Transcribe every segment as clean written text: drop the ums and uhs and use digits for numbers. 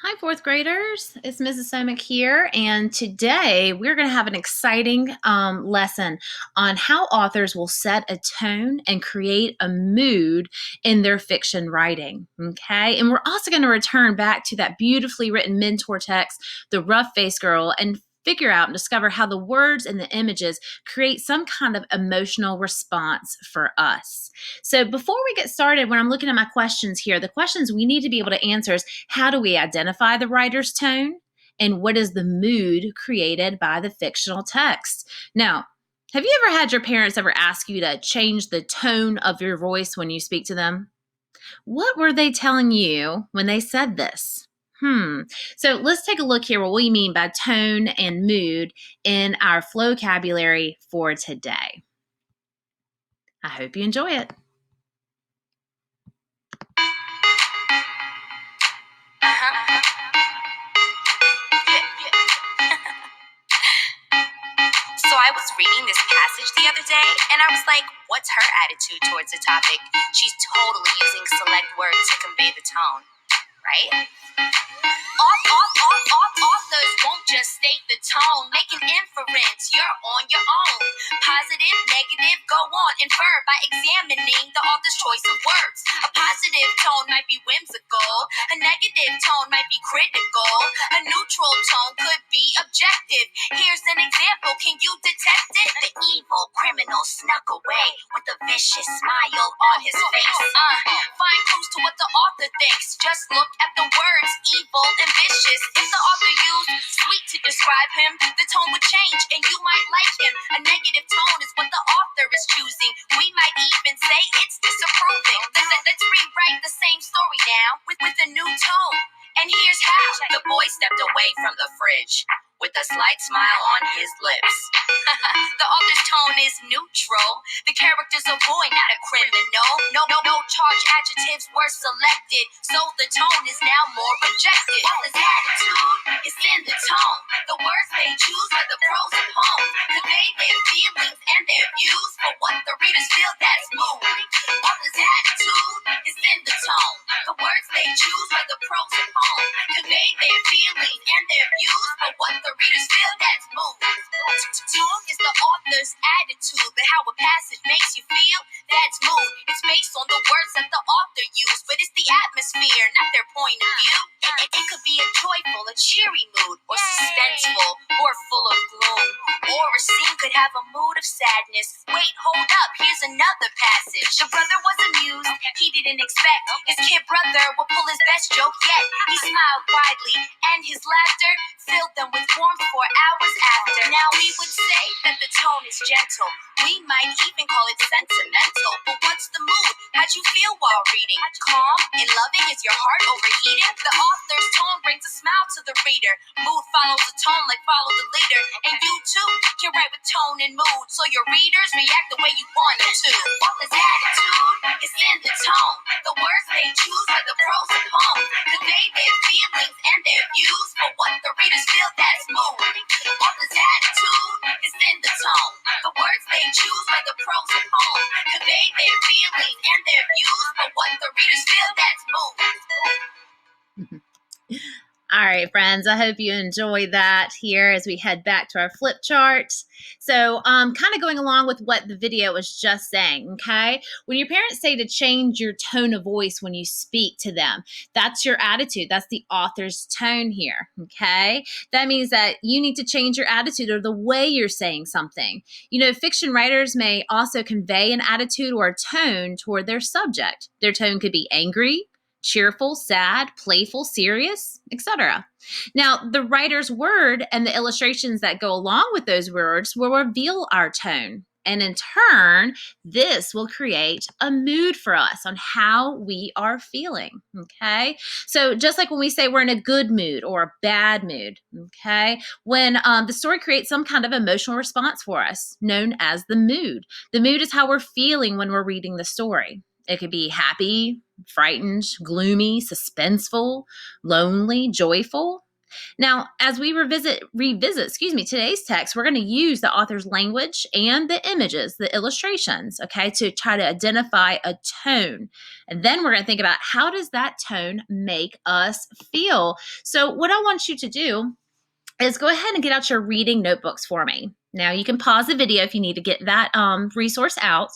Hi, fourth graders. It's Mrs. Somick here, and today we're going to have an exciting lesson on how authors will set a tone and create a mood in their fiction writing. Okay, and we're also going to return back to that beautifully written mentor text, The Rough Faced Girl, and figure out and discover how the words and the images create some kind of emotional response for us. So, before we get started, when I'm looking at my questions here, the questions we need to be able to answer is how do we identify the writer's tone? And what is the mood created by the fictional text? Now, have you ever had your parents ever ask you to change the tone of your voice when you speak to them? What were they telling you when they said this? So let's take a look here what we mean by tone and mood in our vocabulary for today. I hope you enjoy it. So I was reading this passage the other day, and I was like, what's her attitude towards the topic? She's totally using select words to convey the tone, right? Authors won't just state the tone, make an inference, you're on your own. Positive, negative, go on, infer by examining the author's choice of words. A positive tone might be whimsical, a negative tone might be critical, a neutral tone could be objective. Here's an example, can you detect it? The evil criminal snuck away with a vicious smile on his face. Find clues to what the author thinks, just look at the words evil and vicious. If the author used sweet to describe him, the tone would change and you might like him. A negative tone is what the author is choosing. We might even say it's disapproving. Let's rewrite the same story now with a new tone. And here's how. The boy stepped away from the fridge with a slight smile on his lips. The author's tone is neutral. The character's a boy, not a criminal. No charge adjectives were selected, so the tone is now more objective. Author's attitude is in the tone. The words they choose are the pros and cons. Convey their feelings and their views for what the readers feel that's moving. Author's attitude is in the tone. The words they choose are the pros and cons. Convey their feelings and their views for what the readers feel that's moving. Tone is the author's attitude, but how a passage makes you feel, that's mood. It's based on the words that the author used, but it's the atmosphere, not their point of view. It could be a joyful, a cheery mood, or suspenseful, or full of gloom. Or a scene could have a mood of sadness. Wait, hold up, here's another passage. The brother was amused, he didn't expect his kid brother would pull his best joke yet. He smiled widely, and his laughter filled them with warmth for hours after. Now we would say that the tone is gentle. We might even call it sentimental. But what's the mood? How'd you feel while reading? Calm and loving? Is your heart overheating? The author's tone brings a smile to the reader. Mood follows the tone like follow the leader. And you too can write with tone and mood, so your readers react the way you want them to. Author's attitude is in the tone. The words they choose are the pros and cons. Convey their feelings and their views for what the readers feel that's moving. Author's attitude is in the tone. The words they choose are the pros and cons. Convey their feelings and their views for what the readers feel that's moving. All right, friends, I hope you enjoy that here as we head back to our flip chart. So kind of going along with what the video was just saying, okay? When your parents say to change your tone of voice when you speak to them, that's your attitude. That's the author's tone here, okay? That means that you need to change your attitude or the way you're saying something. You know, fiction writers may also convey an attitude or a tone toward their subject. Their tone could be angry, cheerful, sad, playful, serious, etc. Now, the writer's word and the illustrations that go along with those words will reveal our tone. And in turn, this will create a mood for us on how we are feeling. Okay. So just like when we say we're in a good mood or a bad mood, okay, when the story creates some kind of emotional response for us, known as the mood. The mood is how we're feeling when we're reading the story. It could be happy, frightened, gloomy, suspenseful, lonely, joyful. Now, as we revisit, today's text, we're going to use the author's language and the images, the illustrations, okay, to try to identify a tone. And then we're going to think about how does that tone make us feel? So what I want you to do is go ahead and get out your reading notebooks for me. Now, you can pause the video if you need to get that resource out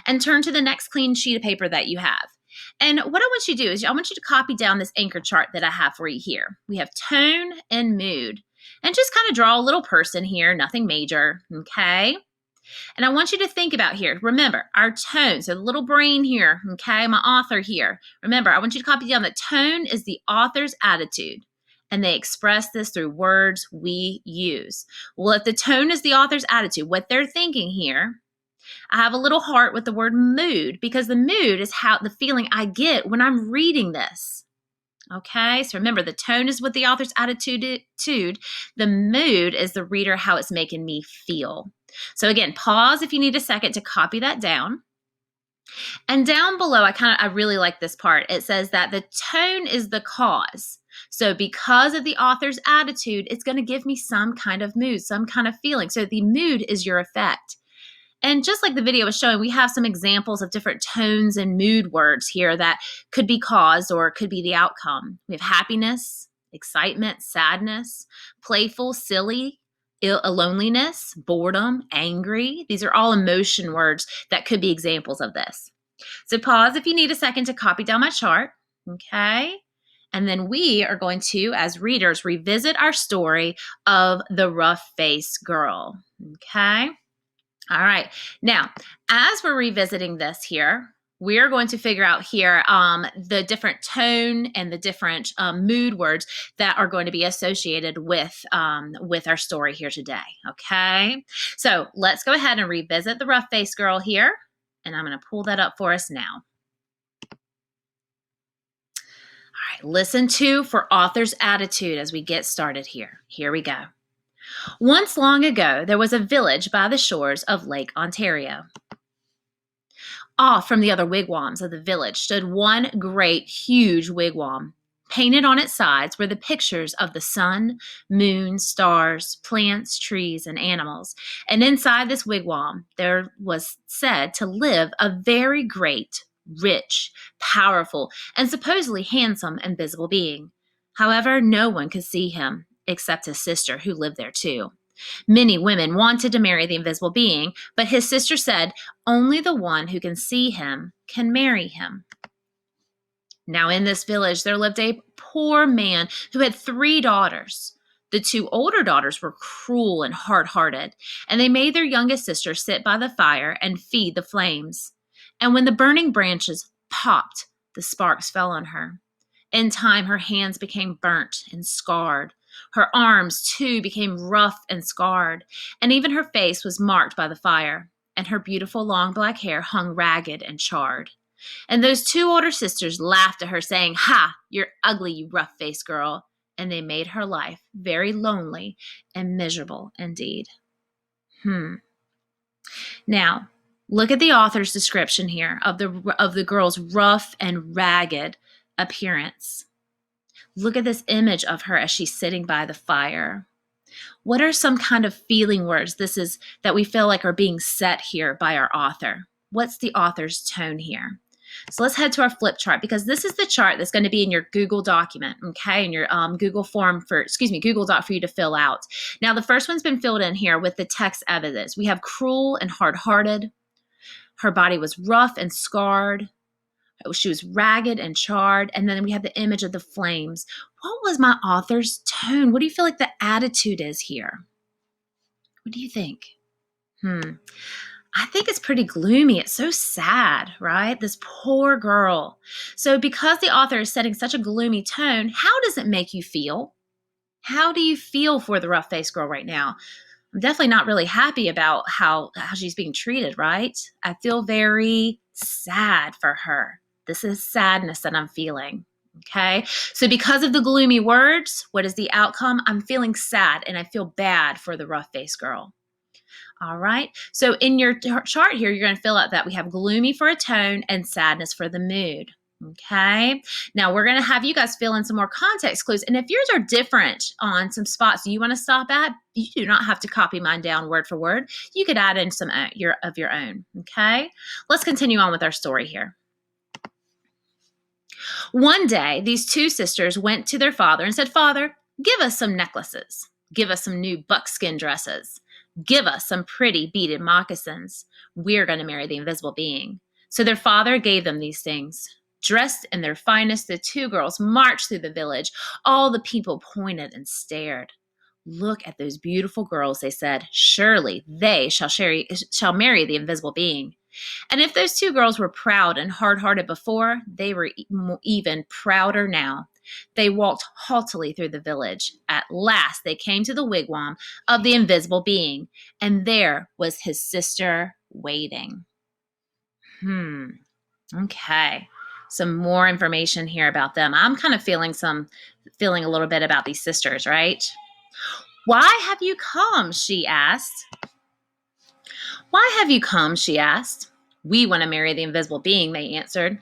and turn to the next clean sheet of paper that you have. And what I want you to do is I want you to copy down this anchor chart that I have for you here. We have tone and mood. And just kind of draw a little person here, nothing major, okay? And I want you to think about here, remember, our tone, so the little brain here, okay, my author here. Remember, I want you to copy down that tone is the author's attitude. And they express this through words we use. Well, if the tone is the author's attitude, what they're thinking here, I have a little heart with the word mood because the mood is how the feeling I get when I'm reading this. Okay, so remember the tone is what the author's attitude. The mood is the reader, how it's making me feel. So again, pause if you need a second to copy that down. And down below, I really like this part. It says that the tone is the cause. So because of the author's attitude, it's going to give me some kind of mood, some kind of feeling. So the mood is your effect. And just like the video was showing, we have some examples of different tones and mood words here that could be cause or could be the outcome. We have happiness, excitement, sadness, playful, silly, loneliness, boredom, angry. These are all emotion words that could be examples of this. So pause if you need a second to copy down my chart, okay? And then we are going to, as readers, revisit our story of the rough-faced girl, okay? All right. Now, as we're revisiting this here, we're going to figure out here the different tone and the different mood words that are going to be associated with our story here today. Okay. So let's go ahead and revisit the rough-faced girl here. And I'm going to pull that up for us now. All right. Listen to for author's attitude as we get started here. Here we go. Once long ago, there was a village by the shores of Lake Ontario. Off from the other wigwams of the village stood one great, huge wigwam. Painted on its sides were the pictures of the sun, moon, stars, plants, trees, and animals. And inside this wigwam, there was said to live a very great, rich, powerful, and supposedly handsome invisible being. However, no one could see him except his sister, who lived there too. Many women wanted to marry the invisible being, but his sister said only the one who can see him can marry him. Now, in this village, there lived a poor man who had 3 daughters. The 2 older daughters were cruel and hard-hearted, and they made their youngest sister sit by the fire and feed the flames. And when the burning branches popped, the sparks fell on her. In time, her hands became burnt and scarred. Her arms, too, became rough and scarred, and even her face was marked by the fire, and her beautiful long black hair hung ragged and charred. And those 2 older sisters laughed at her, saying, "Ha, you're ugly, you rough-faced girl." And they made her life very lonely and miserable indeed. Now, look at the author's description here of the girl's rough and ragged appearance. Look at this image of her as she's sitting by the fire. What are some kind of feeling words that we feel like are being set here by our author? What's the author's tone here? So let's head to our flip chart because this is the chart that's going to be in your Google document, okay, in your Google Doc for you to fill out. Now, the first one's been filled in here with the text evidence. We have cruel and hard-hearted. Her body was rough and scarred. She was ragged and charred. And then we have the image of the flames. What was my author's tone? What do you feel like the attitude is here? What do you think? I think it's pretty gloomy. It's so sad, right? This poor girl. So because the author is setting such a gloomy tone, how does it make you feel? How do you feel for the rough-faced girl right now? I'm definitely not really happy about how she's being treated, right? I feel very sad for her. This is sadness that I'm feeling, okay? So because of the gloomy words, what is the outcome? I'm feeling sad and I feel bad for the rough-faced girl. All right, so in your chart here, you're going to fill out that we have gloomy for a tone and sadness for the mood, Okay. Now we're going to have you guys fill in some more context clues. And if yours are different on some spots you want to stop at, you do not have to copy mine down word for word. You could add in some of your own. Okay. Let's continue on with our story here. One day, these two sisters went to their father and said, "Father, give us some necklaces. Give us some new buckskin dresses. Give us some pretty beaded moccasins. We're going to marry the invisible being." So their father gave them these things. Dressed in their finest, the two girls marched through the village. All the people pointed and stared. "Look at those beautiful girls," they said. "Surely they shall marry the invisible being." And if those two girls were proud and hard hearted before, they were even prouder now. They walked haughtily through the village. At last, they came to the wigwam of the invisible being, and there was his sister waiting. Okay. Some more information here about them. I'm kind of feeling a little bit about these sisters, right? "Why have you come?" she asked. "Why have you come?" she asked. "We want to marry the invisible being," they answered.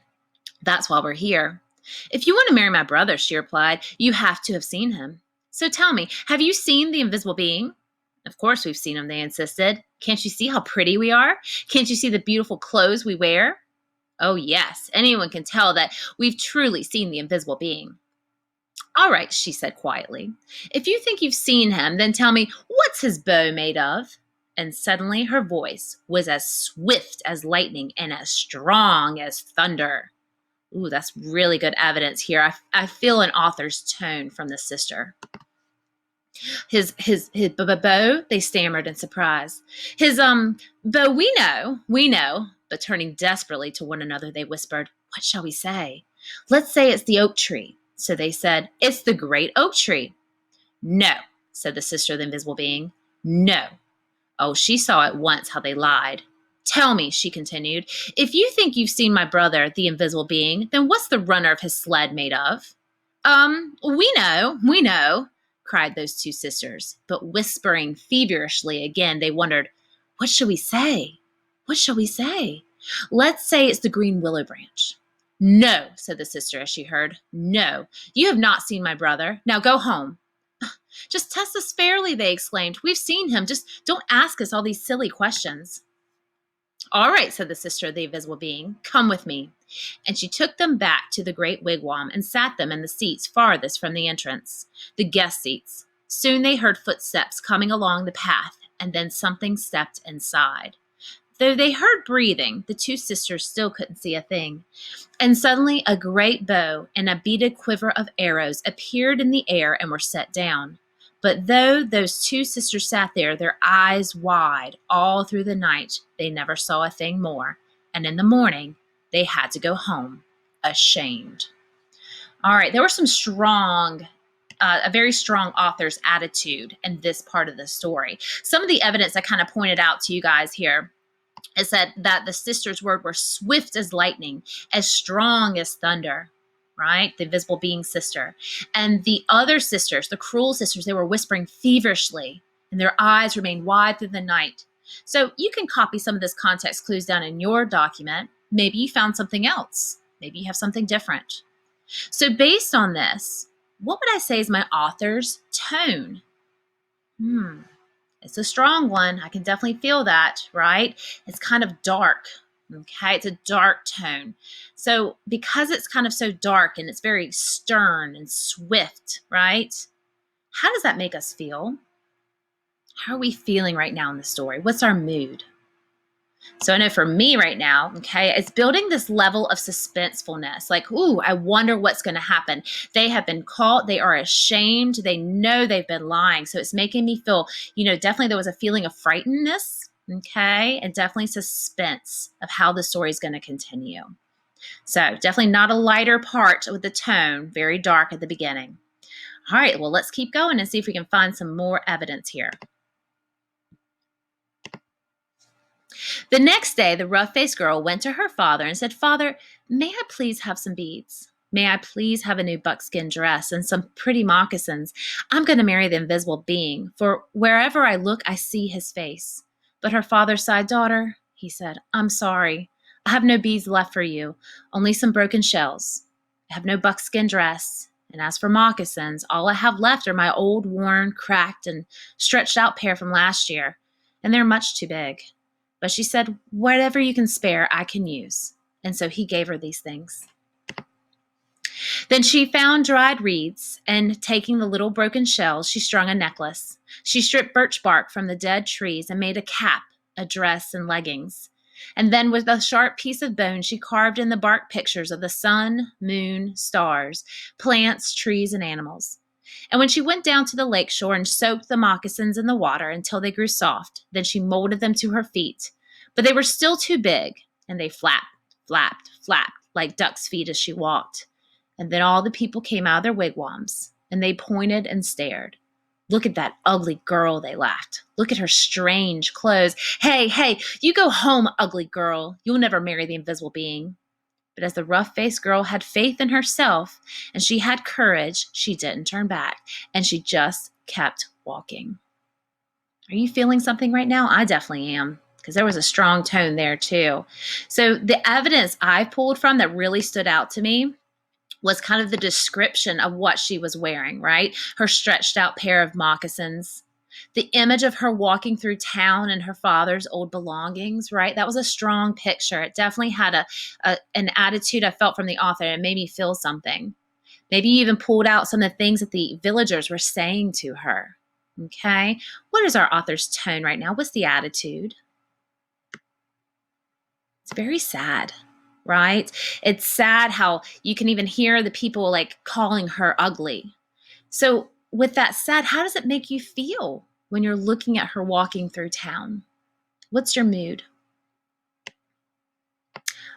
"That's why we're here." "If you want to marry my brother," she replied, "you have to have seen him. So tell me, have you seen the invisible being?" "Of course we've seen him," they insisted. "Can't you see how pretty we are? Can't you see the beautiful clothes we wear?" "Oh, yes, anyone can tell that we've truly seen the invisible being." "All right," she said quietly. "If you think you've seen him, then tell me, what's his bow made of?" And suddenly her voice was as swift as lightning and as strong as thunder. Ooh, that's really good evidence here. I feel an author's tone from the sister. His bow, they stammered in surprise. His bow, we know. But turning desperately to one another, they whispered, "What shall we say?" "Let's say it's the oak tree." So they said, "It's the great oak tree." "No," said the sister of the invisible being. "No." Oh, she saw at once how they lied. "Tell me," she continued, "if you think you've seen my brother, the invisible being, then what's the runner of his sled made of?" We know, cried those two sisters. But whispering feverishly again, they wondered, "What shall we say? What shall we say?" "Let's say it's the green willow branch." "No," said the sister as she heard. "No, you have not seen my brother. Now go home." "Just test us fairly," they exclaimed. "We've seen him. Just don't ask us all these silly questions." "All right," said the sister of the invisible being. "Come with me." And she took them back to the great wigwam and sat them in the seats farthest from the entrance, the guest seats. Soon they heard footsteps coming along the path, and then something stepped inside. Though they heard breathing, the two sisters still couldn't see a thing. And suddenly a great bow and a beaded quiver of arrows appeared in the air and were set down. But though those two sisters sat there, their eyes wide, all through the night, they never saw a thing more. And in the morning, they had to go home, ashamed. All right, there were a very strong author's attitude in this part of the story. Some of the evidence I kind of pointed out to you guys here is that the sisters' words were swift as lightning, as strong as thunder, right? The invisible being sister. And the other sisters, the cruel sisters, they were whispering feverishly, and their eyes remained wide through the night. So you can copy some of this context clues down in your document. Maybe you found something else. Maybe you have something different. So based on this, what would I say is my author's tone? It's a strong one. I can definitely feel that, right? It's kind of dark. Okay, it's a dark tone. So because it's kind of so dark and it's very stern and swift, right? How does that make us feel? How are we feeling right now in the story? What's our mood? So I know for me right now, okay, it's building this level of suspensefulness. Like, ooh, I wonder what's going to happen. They have been caught. They are ashamed. They know they've been lying. So it's making me feel, definitely there was a feeling of frightenedness, okay, and definitely suspense of how the story is going to continue. So definitely not a lighter part with the tone, very dark at the beginning. All right, well, let's keep going and see if we can find some more evidence here. The next day, the rough-faced girl went to her father and said, "Father, may I please have some beads? May I please have a new buckskin dress and some pretty moccasins? I'm going to marry the invisible being, for wherever I look, I see his face." But her father sighed. "Daughter," he said, "I'm sorry. I have no beads left for you, only some broken shells. I have no buckskin dress, and as for moccasins, all I have left are my old, worn, cracked, and stretched out pair from last year, and they're much too big. But she said, whatever you can spare, I can use. And so he gave her these things. Then she found dried reeds, and taking the little broken shells, she strung a necklace. She stripped birch bark from the dead trees and made a cap, a dress, and leggings. And then with a sharp piece of bone, she carved in the bark pictures of the sun, moon, stars, plants, trees, and animals. And when she went down to the lake shore and soaked the moccasins in the water until they grew soft, then she molded them to her feet. But they were still too big, and they flapped, flapped, flapped like duck's feet as she walked. And then all the people came out of their wigwams, and they pointed and stared. Look at that ugly girl, they laughed. Look at her strange clothes. Hey, hey, you go home, ugly girl. You'll never marry the invisible being. But as the rough-faced girl had faith in herself and she had courage, she didn't turn back, and she just kept walking. Are you feeling something right now? I definitely am, because there was a strong tone there too. So the evidence I pulled from that really stood out to me was kind of the description of what she was wearing, right? Her stretched out pair of moccasins, the image of her walking through town and her father's old belongings, right? That was a strong picture. It definitely had an attitude I felt from the author. It made me feel something. Maybe even pulled out some of the things that the villagers were saying to her. Okay. What is our author's tone right now? What's the attitude? It's very sad, right? It's sad how you can even hear the people like calling her ugly. So, with that said, how does it make you feel when you're looking at her walking through town? What's your mood?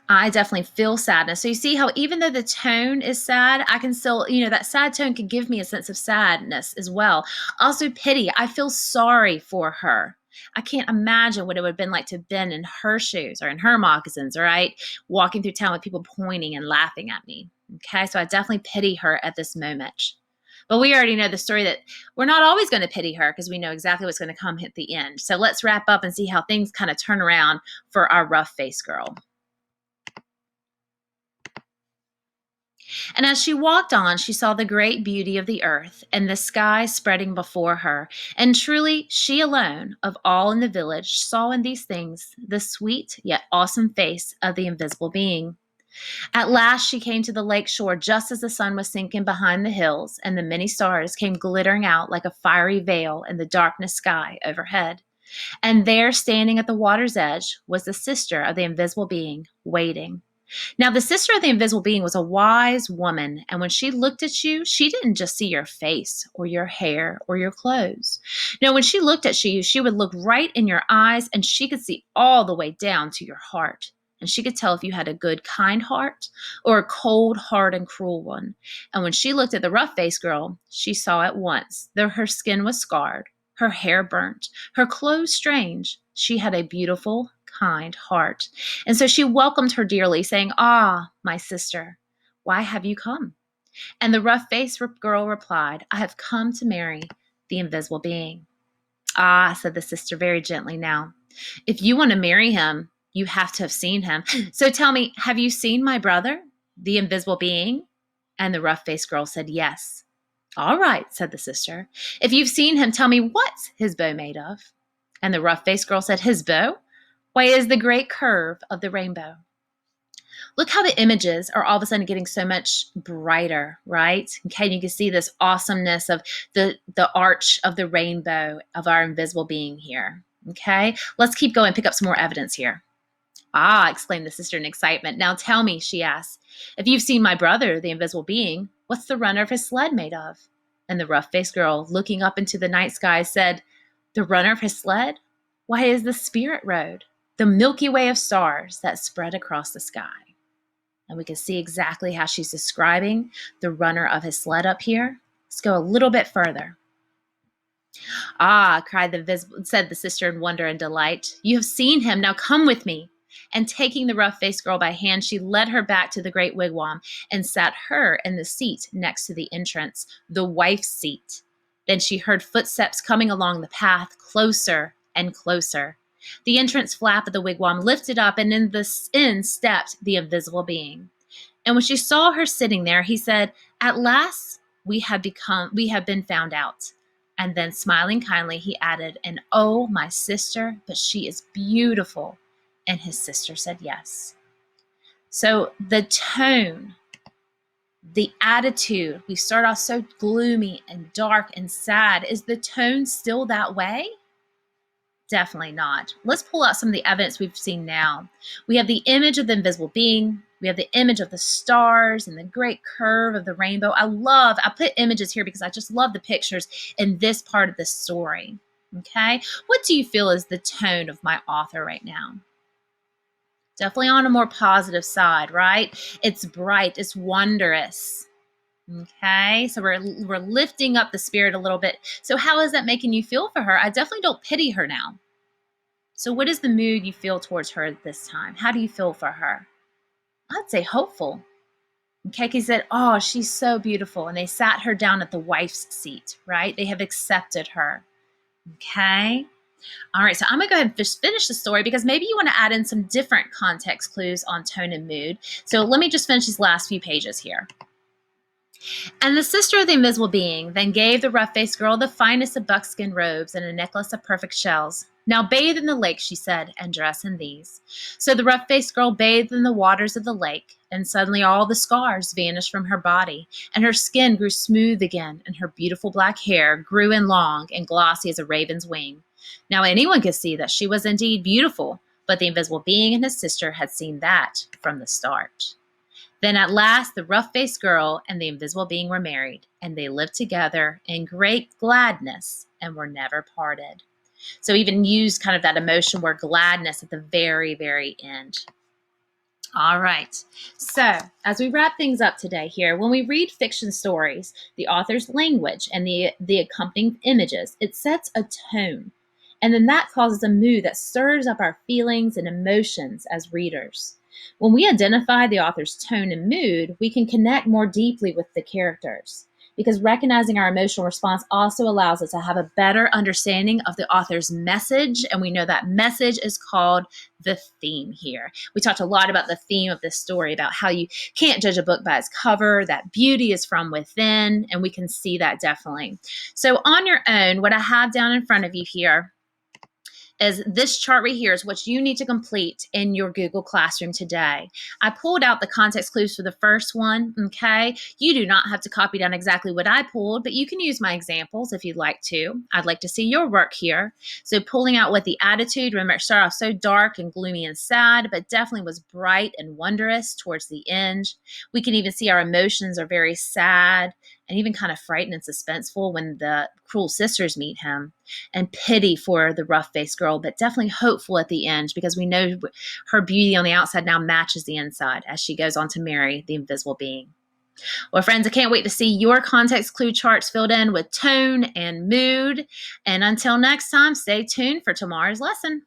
I definitely feel sadness. So you see how even though the tone is sad, I can still, that sad tone can give me a sense of sadness as well. Also pity. I feel sorry for her. I can't imagine what it would have been like to have been in her shoes or in her moccasins, right? Walking through town with people pointing and laughing at me. Okay, so I definitely pity her at this moment. But we already know the story that we're not always going to pity her because we know exactly what's going to come at the end. So let's wrap up and see how things kind of turn around for our rough-faced girl. And as she walked on, she saw the great beauty of the earth and the sky spreading before her. And truly, she alone, of all in the village, saw in these things the sweet yet awesome face of the invisible being. At last, she came to the lake shore just as the sun was sinking behind the hills, and the many stars came glittering out like a fiery veil in the darkness sky overhead. And there, standing at the water's edge, was the sister of the invisible being, waiting. Now, the sister of the invisible being was a wise woman, and when she looked at you, she didn't just see your face or your hair or your clothes. No, when she looked at you, she would look right in your eyes, and she could see all the way down to your heart. And she could tell if you had a good, kind heart or a cold, hard, and cruel one. And when she looked at the rough-faced girl, she saw at once that her skin was scarred, her hair burnt, her clothes strange. She had a beautiful, kind heart. And so she welcomed her dearly, saying, "Ah, my sister, why have you come?" And the rough-faced girl replied, "I have come to marry the invisible being." "Ah," said the sister very gently now, "if you want to marry him, you have to have seen him. So tell me, have you seen my brother, the invisible being?" And the rough-faced girl said, "Yes." "All right," said the sister. "If you've seen him, tell me what's his bow made of?" And the rough-faced girl said, "His bow? Why, it is the great curve of the rainbow." Look how the images are all of a sudden getting so much brighter, right? Okay, you can see this awesomeness of the arch of the rainbow of our invisible being here. Okay, let's keep going, pick up some more evidence here. "Ah," exclaimed the sister in excitement. "Now tell me," she asked, "if you've seen my brother, the invisible being, what's the runner of his sled made of?" And the rough-faced girl, looking up into the night sky, said, "The runner of his sled? Why, it is the spirit road, the Milky Way of stars that spread across the sky." And we can see exactly how she's describing the runner of his sled up here. Let's go a little bit further. "Ah," said the sister in wonder and delight, "you have seen him. Now come with me." And taking the rough-faced girl by hand, she led her back to the great wigwam and sat her in the seat next to the entrance, the wife's seat. Then she heard footsteps coming along the path, closer and closer. The entrance flap of the wigwam lifted up, and in stepped the invisible being. And when she saw her sitting there, he said, "At last we have been found out." And then smiling kindly, he added, "And oh, my sister, but she is beautiful." And his sister said yes. So the tone, the attitude, we start off so gloomy and dark and sad. Is the tone still that way? Definitely not. Let's pull out some of the evidence we've seen now. We have the image of the invisible being. We have the image of the stars and the great curve of the rainbow. I put images here because I just love the pictures in this part of the story. Okay. What do you feel is the tone of my author right now? Definitely on a more positive side, right? It's bright, it's wondrous. Okay, so we're lifting up the spirit a little bit. So how is that making you feel for her? I definitely don't pity her now. So what is the mood you feel towards her at this time? How do you feel for her? I'd say hopeful. Okay, he said, "Oh, she's so beautiful." And they sat her down at the wife's seat, right? They have accepted her. Okay. All right, so I'm going to go ahead and just finish the story because maybe you want to add in some different context clues on tone and mood. So let me just finish these last few pages here. And the sister of the invisible being then gave the rough-faced girl the finest of buckskin robes and a necklace of perfect shells. "Now bathe in the lake," she said, "and dress in these." So the rough-faced girl bathed in the waters of the lake, and suddenly all the scars vanished from her body, and her skin grew smooth again, and her beautiful black hair grew in long and glossy as a raven's wing. Now anyone could see that she was indeed beautiful, but the invisible being and his sister had seen that from the start. Then at last the rough-faced girl and the invisible being were married, and they lived together in great gladness and were never parted. So even used kind of that emotion word gladness at the very, very end. All right. So as we wrap things up today here, when we read fiction stories, the author's language and the accompanying images, it sets a tone. And then that causes a mood that stirs up our feelings and emotions as readers. When we identify the author's tone and mood, we can connect more deeply with the characters because recognizing our emotional response also allows us to have a better understanding of the author's message. And we know that message is called the theme here. We talked a lot about the theme of this story, about how you can't judge a book by its cover, that beauty is from within, and we can see that definitely. So on your own, what I have down in front of you here is this chart right here is what you need to complete in your Google Classroom today. I pulled out the context clues for the first one, okay? You do not have to copy down exactly what I pulled, but you can use my examples if you'd like to. I'd like to see your work here. So pulling out what the attitude, remember it started off so dark and gloomy and sad, but definitely was bright and wondrous towards the end. We can even see our emotions are very sad and even kind of frightened and suspenseful when the cruel sisters meet him, and pity for the rough-faced girl, but definitely hopeful at the end because we know her beauty on the outside now matches the inside as she goes on to marry the invisible being. Well, friends, I can't wait to see your context clue charts filled in with tone and mood. And until next time, stay tuned for tomorrow's lesson.